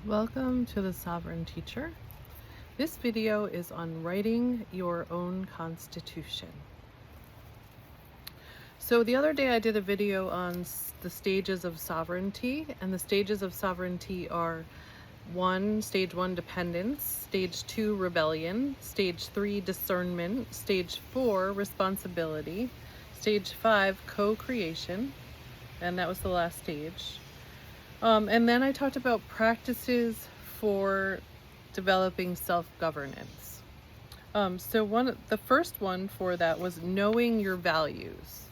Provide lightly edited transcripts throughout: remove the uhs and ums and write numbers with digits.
Welcome to the Sovereign Teacher. This video is on writing your own constitution. So the other day I did a video on the stages of sovereignty, and the stages of sovereignty are stage 1 dependence, stage 2 rebellion, stage 3 discernment, stage 4 responsibility, stage 5 co-creation, and that was the last stage. And then I talked about practices for developing self-governance. So the first one for that was knowing your values.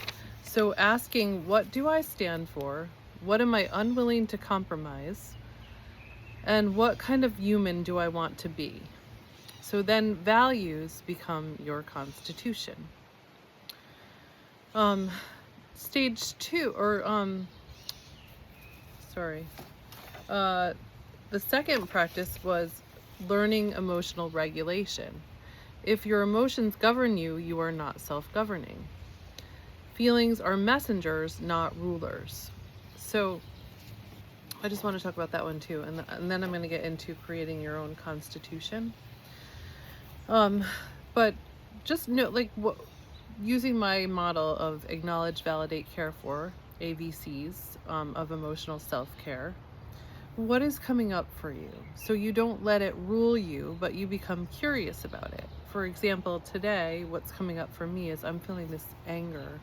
So asking, what do I stand for? What am I unwilling to compromise? And what kind of human do I want to be? So then values become your constitution. Stage 2, the second practice was learning emotional regulation. If your emotions govern you, you are not self-governing. Feelings are messengers, not rulers. So I just want to talk about that one too, and then I'm going to get into creating your own constitution. But just know, using my model of acknowledge, validate, care for, AVCs, of emotional self-care, what is coming up for you? So you don't let it rule you, but you become curious about it. For example, today, what's coming up for me is I'm feeling this anger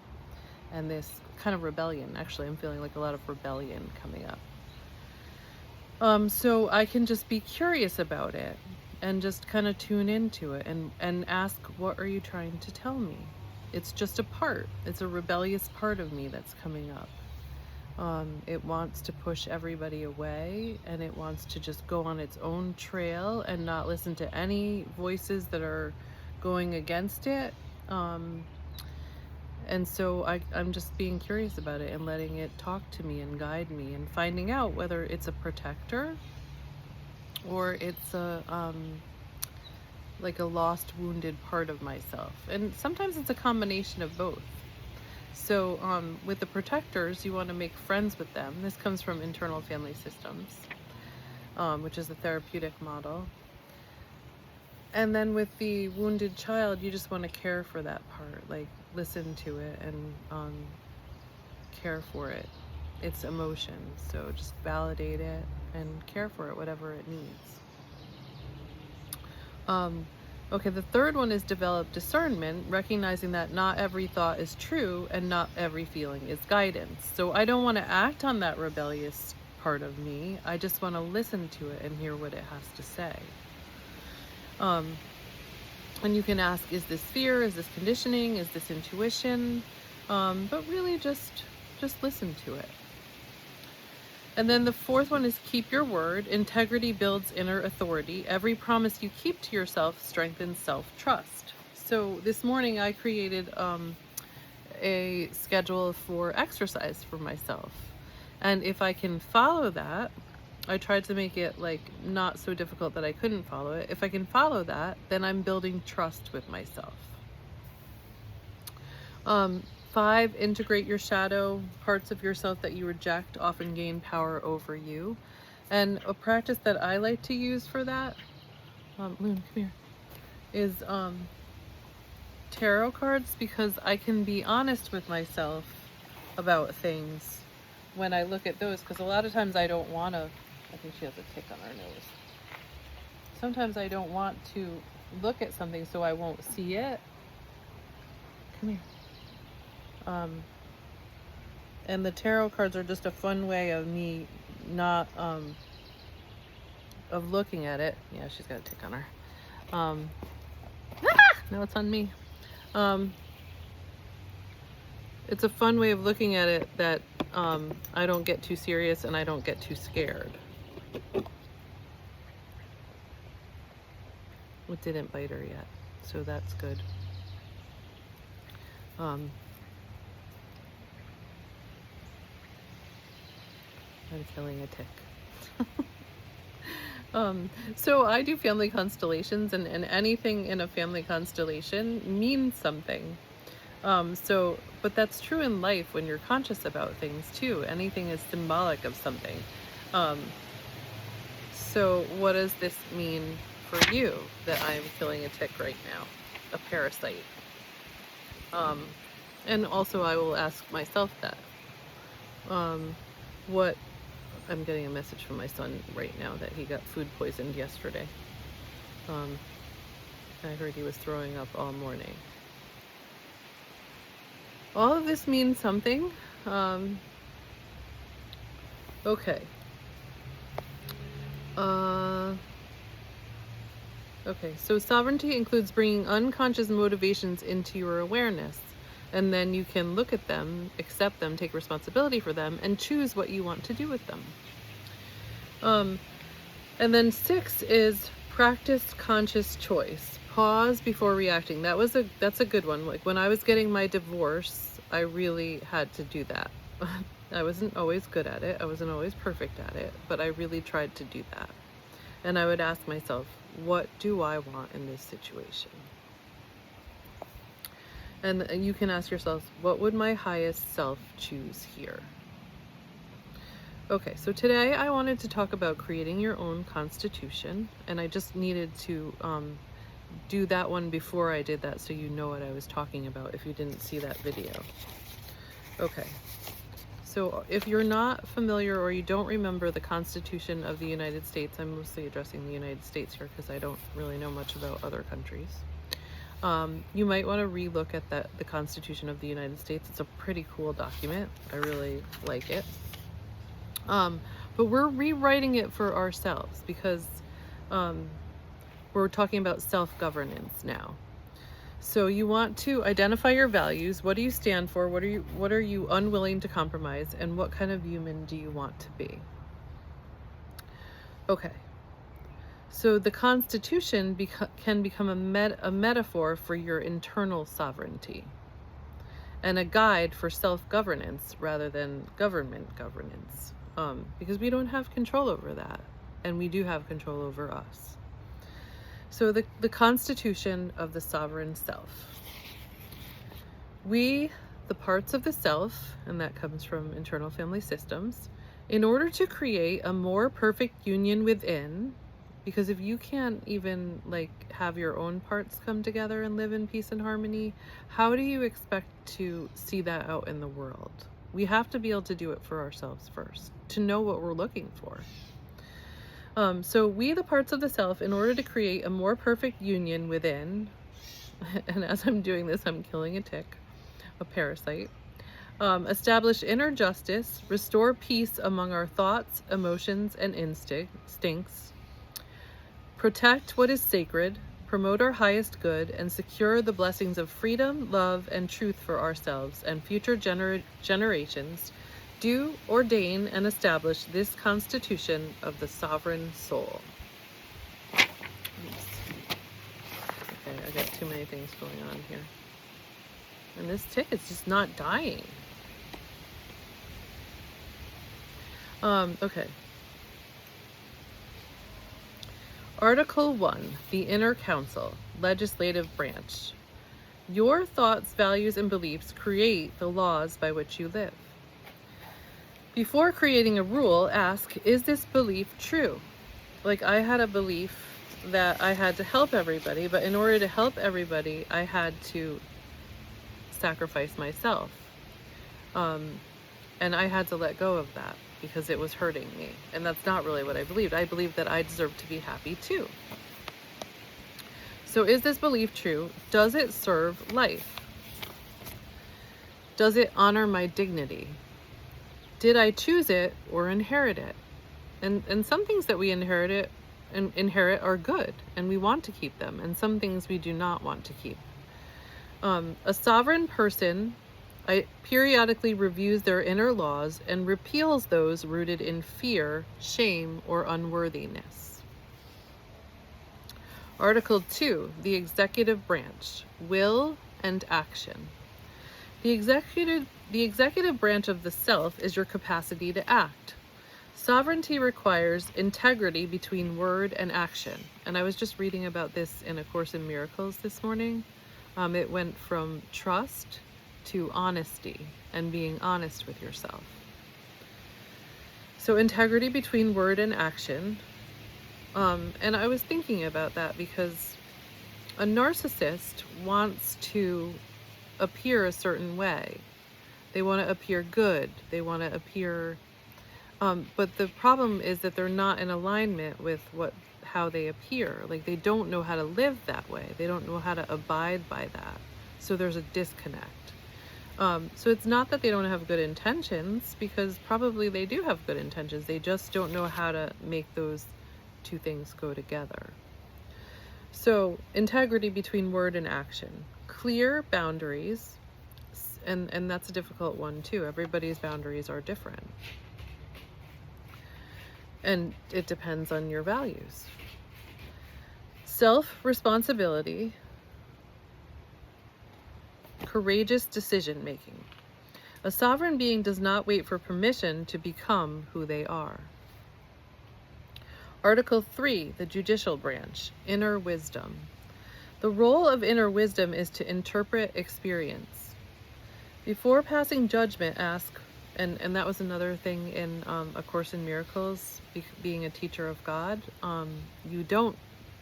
and this kind of rebellion. Actually, I'm feeling like a lot of rebellion coming up. So I can just be curious about it and just kind of tune into it and ask, what are you trying to tell me? It's just a part. It's a rebellious part of me that's coming up. It wants to push everybody away, and it wants to just go on its own trail and not listen to any voices that are going against it. And so I'm just being curious about it and letting it talk to me and guide me and finding out whether it's a protector or it's like a lost, wounded part of myself. And sometimes it's a combination of both. So with the protectors, you want to make friends with them. This comes from internal family systems, which is a therapeutic model. And then with the wounded child, you just want to care for that part, like listen to it and care for it, its emotions. So just validate it and care for it, whatever it needs. Okay, the third one is develop discernment, recognizing that not every thought is true and not every feeling is guidance. So I don't want to act on that rebellious part of me. I just want to listen to it and hear what it has to say. And you can ask, is this fear? Is this conditioning? Is this intuition? But really just listen to it. And then the fourth one is keep your word. Integrity builds inner authority. Every promise you keep to yourself strengthens self-trust. So this morning I created a schedule for exercise for myself. And if I can follow that, I tried to make it not so difficult that I couldn't follow it. If I can follow that, then I'm building trust with myself. 5, integrate your shadow. Parts of yourself that you reject often gain power over you. And a practice that I like to use for that, Moon, come here, is tarot cards, because I can be honest with myself about things when I look at those, because a lot of times I don't want to, I think she has a tick on her nose. Sometimes I don't want to look at something, so I won't see it. Come here. And the tarot cards are just a fun way of me not, of looking at it. Yeah, she's got a tick on her. Now it's on me. It's a fun way of looking at it that I don't get too serious and I don't get too scared. It didn't bite her yet, so that's good. I'm killing a tick. So I do family constellations, and anything in a family constellation means something. But that's true in life when you're conscious about things too. Anything is symbolic of something. So what does this mean for you that I am killing a tick right now, a parasite? And also I will ask myself that. What I'm getting a message from my son right now that he got food poisoned yesterday. I heard he was throwing up all morning. All of this means something. Okay. Okay, so sovereignty includes bringing unconscious motivations into your awareness, and then you can look at them, accept them, take responsibility for them, and choose what you want to do with them. And then 6 is practice conscious choice. Pause before reacting. That's a good one. Like when I was getting my divorce, I really had to do that. I wasn't always good at it. I wasn't always perfect at it, but I really tried to do that. And I would ask myself, what do I want in this situation? And you can ask yourself, what would my highest self choose here? Okay, so today I wanted to talk about creating your own constitution, and I just needed to do that one before I did that so you know what I was talking about if you didn't see that video. Okay, so if you're not familiar or you don't remember the Constitution of the United States, I'm mostly addressing the United States here because I don't really know much about other countries. You might want to re-look at the Constitution of the United States. It's a pretty cool document. I really like it. But we're rewriting it for ourselves because we're talking about self-governance now. So you want to identify your values. What do you stand for? What are you unwilling to compromise? And what kind of human do you want to be? Okay. So the Constitution can become a metaphor for your internal sovereignty and a guide for self-governance rather than government governance, because we don't have control over that, and we do have control over us. So the Constitution of the sovereign self. We, the parts of the self, and that comes from internal family systems, in order to create a more perfect union within, because if you can't even have your own parts come together and live in peace and harmony, how do you expect to see that out in the world? We have to be able to do it for ourselves first, to know what we're looking for. So we, the parts of the self, in order to create a more perfect union within, and as I'm doing this, I'm killing a tick, a parasite, establish inner justice, restore peace among our thoughts, emotions, and instincts, protect what is sacred, promote our highest good, and secure the blessings of freedom, love, and truth for ourselves and future generations, do ordain and establish this Constitution of the sovereign soul. Oops. Okay, I got too many things going on here. And this tick is just not dying. Okay. Article 1, the Inner Council, Legislative Branch. Your thoughts, values, and beliefs create the laws by which you live. Before creating a rule, ask, is this belief true? Like I had a belief that I had to help everybody, but in order to help everybody, I had to sacrifice myself. And I had to let go of that because it was hurting me. And that's not really what I believed. I believed that I deserved to be happy too. So is this belief true? Does it serve life? Does it honor my dignity? Did I choose it or inherit it? And some things that we inherit are good and we want to keep them, and some things we do not want to keep. A sovereign person periodically reviews their inner laws and repeals those rooted in fear, shame, or unworthiness. Article 2, the executive branch, will and action. The executive branch of the self is your capacity to act. Sovereignty requires integrity between word and action. And I was just reading about this in A Course in Miracles this morning. It went from trust to honesty and being honest with yourself. So integrity between word and action. And I was thinking about that because a narcissist wants to appear a certain way. They want to appear good. They want to appear, but the problem is that they're not in alignment with how they appear. Like, they don't know how to live that way. They don't know how to abide by that. So there's a disconnect. So it's not that they don't have good intentions, because probably they do have good intentions. They just don't know how to make those two things go together. So integrity between word and action, clear boundaries, and that's a difficult one too. Everybody's boundaries are different. And it depends on your values. Self-responsibility, courageous decision making. A sovereign being does not wait for permission to become who they are. Article 3, the judicial branch, inner wisdom. The role of inner wisdom is to interpret experience. Before passing judgment, ask, and that was another thing in A Course in Miracles, being a teacher of God, you don't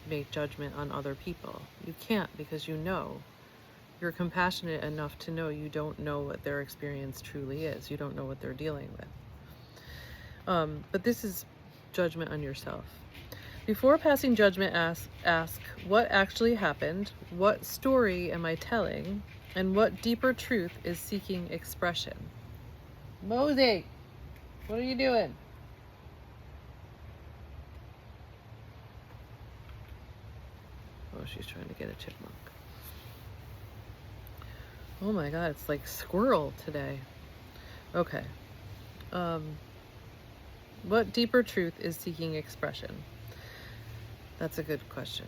make judgment on other people. You can't, because you know. You're compassionate enough to know you don't know what their experience truly is. You don't know what they're dealing with. But this is judgment on yourself. Before passing judgment, ask what actually happened, what story am I telling, and what deeper truth is seeking expression. Mosey, what are you doing? Oh, she's trying to get a chipmunk. Oh my God, it's like squirrel today. Okay. What deeper truth is seeking expression? That's a good question.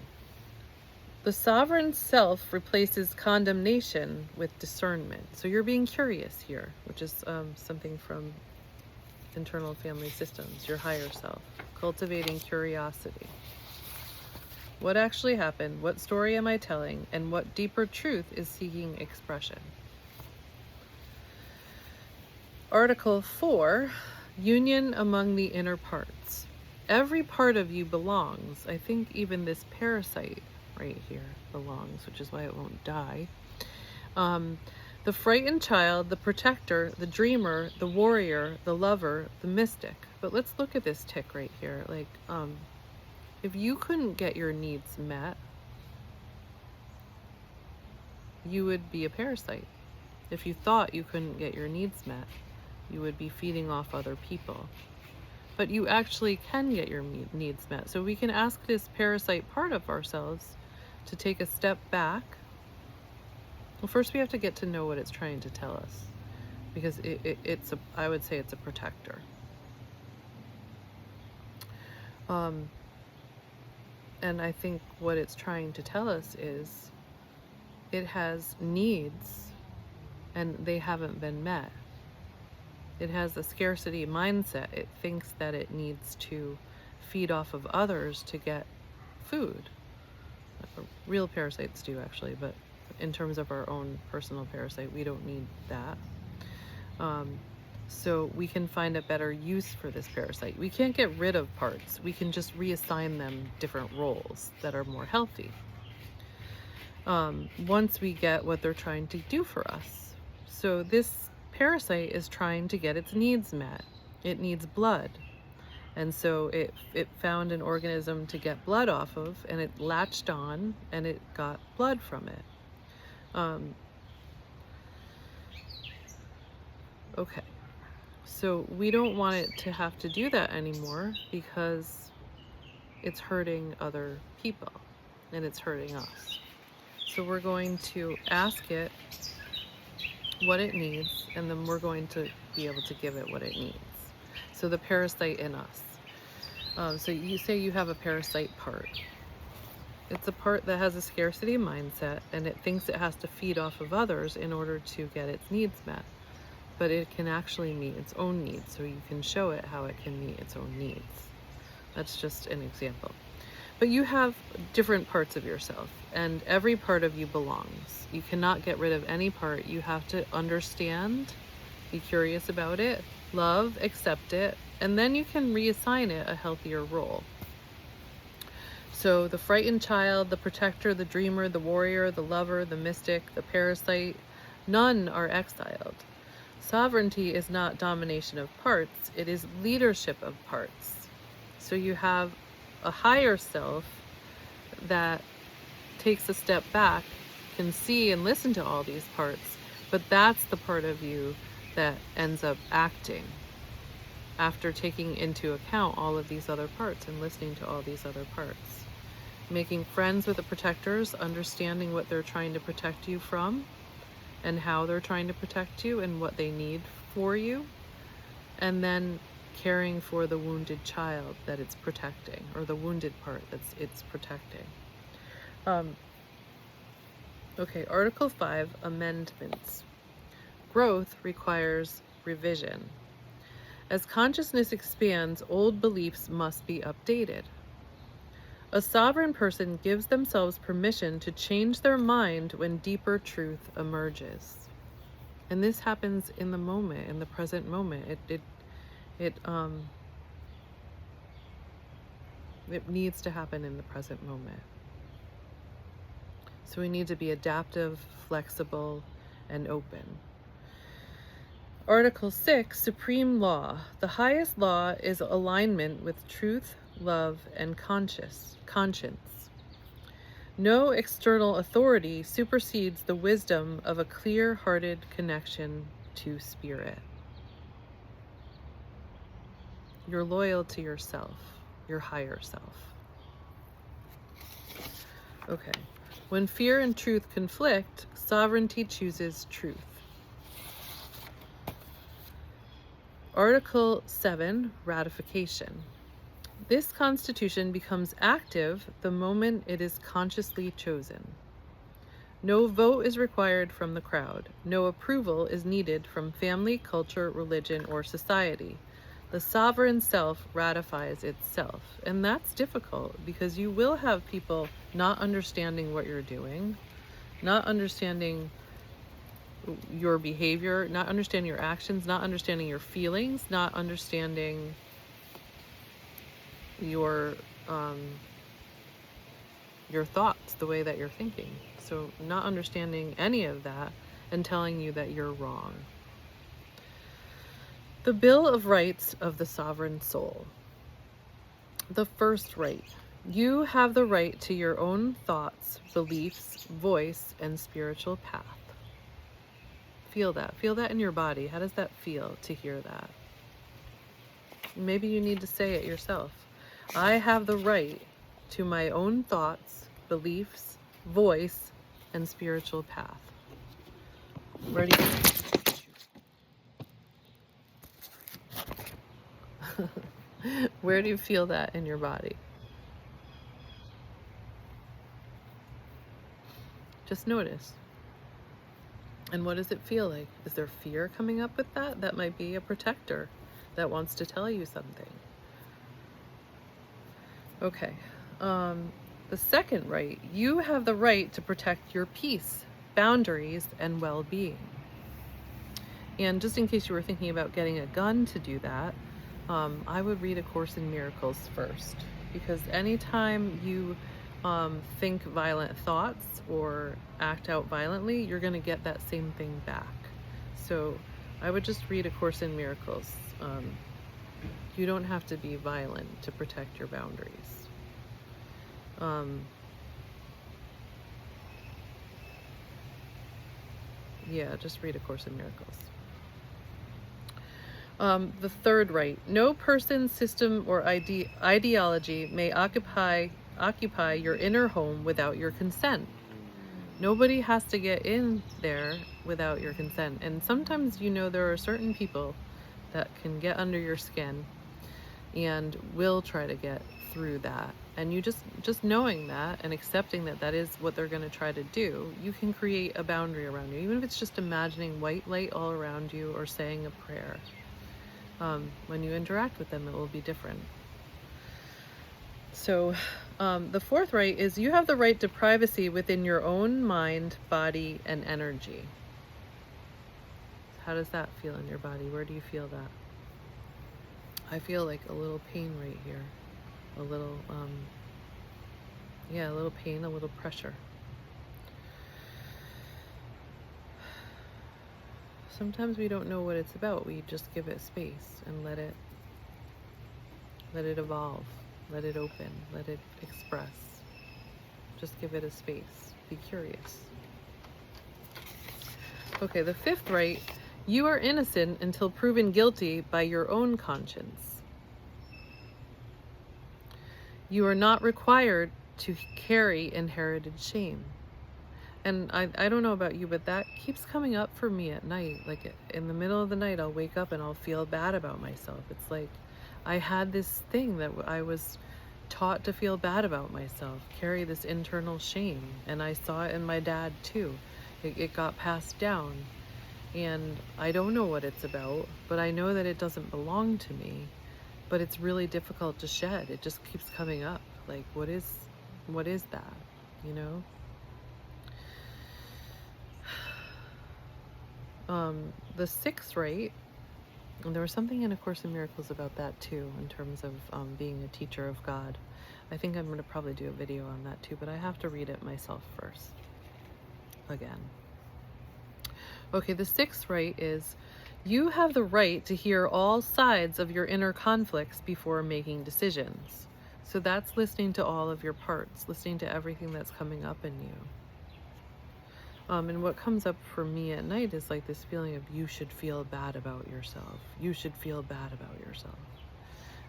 The sovereign self replaces condemnation with discernment. So you're being curious here, which is something from internal family systems, your higher self. Cultivating curiosity. What actually happened? What story am I telling? And what deeper truth is seeking expression? Article 4, union among the inner parts. Every part of you belongs. I think even this parasite right here belongs, which is why it won't die. The frightened child, the protector, the dreamer, the warrior, the lover, the mystic. But let's look at this tick right here. Like, if you couldn't get your needs met, you would be a parasite. If you thought you couldn't get your needs met, you would be feeding off other people. But you actually can get your needs met. So we can ask this parasite part of ourselves to take a step back. Well, first we have to get to know what it's trying to tell us, because I would say it's a protector. And I think what it's trying to tell us is it has needs and they haven't been met. It has a scarcity mindset. It thinks that it needs to feed off of others to get food. Real parasites do, actually, but in terms of our own personal parasite, we don't need that. So we can find a better use for this parasite. We can't get rid of parts. We can just reassign them different roles that are more healthy. Once we get what they're trying to do for us. So this parasite is trying to get its needs met. It needs blood. And so it found an organism to get blood off of, and it latched on and it got blood from it. Okay. So we don't want it to have to do that anymore, because it's hurting other people and it's hurting us. So we're going to ask it what it needs, and then we're going to be able to give it what it needs. So the parasite in us. So you say you have a parasite part. It's a part that has a scarcity mindset, and it thinks it has to feed off of others in order to get its needs met. But it can actually meet its own needs, so you can show it how it can meet its own needs. That's just an example. But you have different parts of yourself, and every part of you belongs. You cannot get rid of any part. You have to understand, be curious about it, love, accept it, and then you can reassign it a healthier role. So the frightened child, the protector, the dreamer, the warrior, the lover, the mystic, the parasite, none are exiled. Sovereignty is not domination of parts, it is leadership of parts. So you have a higher self that takes a step back, can see and listen to all these parts, but that's the part of you that ends up acting after taking into account all of these other parts and listening to all these other parts. Making friends with the protectors, understanding what they're trying to protect you from and how they're trying to protect you and what they need for you, and then caring for the wounded child that it's protecting, or the wounded part that's it's protecting. Okay, Article 5, Amendments. Growth requires revision. As consciousness expands, old beliefs must be updated. A sovereign person gives themselves permission to change their mind when deeper truth emerges. And this happens in the moment, in the present moment. It needs to happen in the present moment. So we need to be adaptive, flexible, and open. Article 6, Supreme Law. The highest law is alignment with truth, love, and conscience. No external authority supersedes the wisdom of a clear-hearted connection to spirit. You're loyal to yourself, your higher self. Okay. When fear and truth conflict, sovereignty chooses truth. Article 7, Ratification. This Constitution becomes active the moment it is consciously chosen. No vote is required from the crowd. No approval is needed from family, culture, religion, or society. The sovereign self ratifies itself. And that's difficult because you will have people not understanding what you're doing, not understanding your behavior, not understanding your actions, not understanding your feelings, not understanding your thoughts, the way that you're thinking. So not understanding any of that and telling you that you're wrong. The Bill of Rights of the Sovereign Soul. The first right. You have the right to your own thoughts, beliefs, voice, and spiritual path. Feel that. Feel that in your body. How does that feel to hear that? Maybe you need to say it yourself. I have the right to my own thoughts, beliefs, voice, and spiritual path. Where do you Where do you feel that in your body? Just notice. And what does it feel like? Is there fear coming up with that? That might be a protector that wants to tell you something. Okay. The second right, you have the right to protect your peace, boundaries, and well-being. And just in case you were thinking about getting a gun to do that, I would read A Course in Miracles first, because anytime you think violent thoughts or act out violently, you're going to get that same thing back. So I would just read A Course in Miracles. You don't have to be violent to protect your boundaries. Yeah, just read A Course in Miracles. The third right. No person, system, or ideology may occupy your inner home without your consent. Nobody has to get in there without your consent. And sometimes, there are certain people that can get under your skin and will try to get through that. And you just knowing that and accepting that that is what they're going to try to do, you can create a boundary around you, even if it's just imagining white light all around you or saying a prayer. When you interact with them, it will be different. So the fourth right is you have the right to privacy within your own mind, body, and energy. How does that feel in your body? Where do you feel that? I feel like a little pain right here. A little Yeah, a little pain, a little pressure. Sometimes we don't know what it's about. We just give it space and let it evolve, let it open, let it express. Just give it a space. Be curious. Okay, the fifth right, you are innocent until proven guilty by your own conscience. You are not required to carry inherited shame. And I don't know about you, but that keeps coming up for me at night. Like in the middle of the night, I'll wake up and I'll feel bad about myself. It's like I had this thing that I was taught to feel bad about myself, carry this internal shame. And I saw it in my dad too. It got passed down. And I don't know what it's about, but I know that it doesn't belong to me. But it's really difficult to shed. It just keeps coming up. Like, what is that, you know? The sixth right, and there was something in A Course in Miracles about that too, in terms of being a teacher of God. I think I'm going to probably do a video on that too, but I have to read it myself first. Again. Okay, the sixth right is, you have the right to hear all sides of your inner conflicts before making decisions. So that's listening to all of your parts, listening to everything that's coming up in you. And what comes up for me at night is like this feeling of you should feel bad about yourself. You should feel bad about yourself.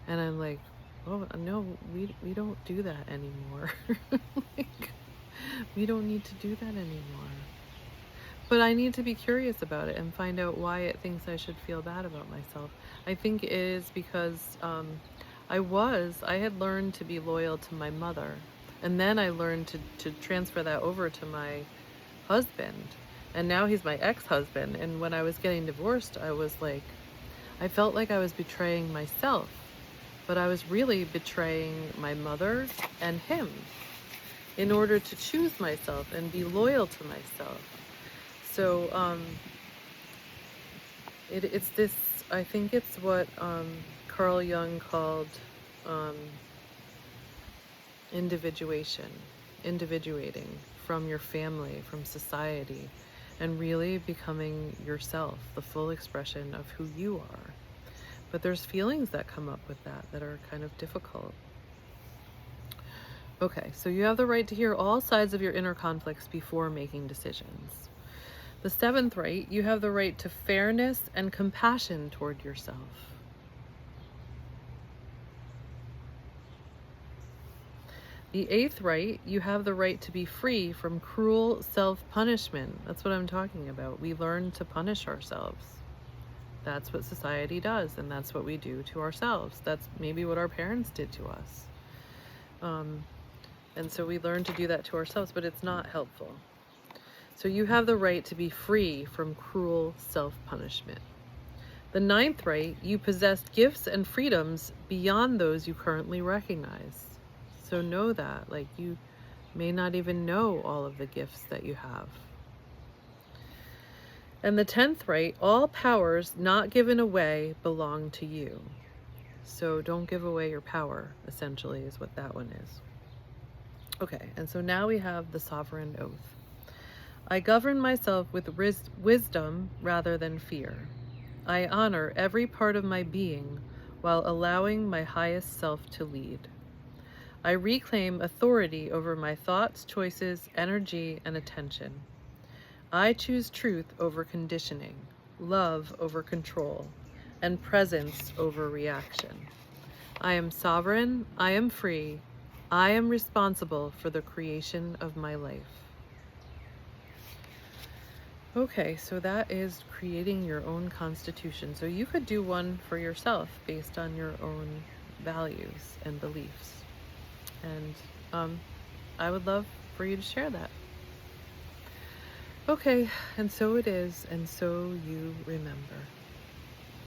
And I'm like, oh, no, we don't do that anymore. Like, we don't need to do that anymore. But I need to be curious about it and find out why it thinks I should feel bad about myself. I think it is because I had learned to be loyal to my mother. And then I learned to transfer that over to my husband, and now he's my ex-husband. And when I was getting divorced, I was like, I felt like I was betraying myself, but I was really betraying my mother and him in order to choose myself and be loyal to myself. So it's this, I think it's what Carl Jung called individuating from your family, from society, and really becoming yourself, the full expression of who you are. But there's feelings that come up with that are kind of difficult. Okay, so you have the right to hear all sides of your inner conflicts before making decisions. The seventh right, you have the right to fairness and compassion toward yourself. The eighth right, you have the right to be free from cruel self-punishment. That's what I'm talking about. We learn to punish ourselves. That's what society does, and that's what we do to ourselves. That's maybe what our parents did to us. And so we learn to do that to ourselves, but it's not helpful. So you have the right to be free from cruel self-punishment. The ninth right, you possess gifts and freedoms beyond those you currently recognize. So know that, like, you may not even know all of the gifts that you have. And the 10th right, all powers not given away belong to you. So don't give away your power, essentially, is what that one is. Okay, and so now we have the sovereign oath. I govern myself with wisdom rather than fear. I honor every part of my being while allowing my highest self to lead. I reclaim authority over my thoughts, choices, energy, and attention. I choose truth over conditioning, love over control, and presence over reaction. I am sovereign, I am free, I am responsible for the creation of my life. Okay, so that is creating your own constitution. So you could do one for yourself based on your own values and beliefs. And I would love for you to share that. Okay, and so it is, and so you remember.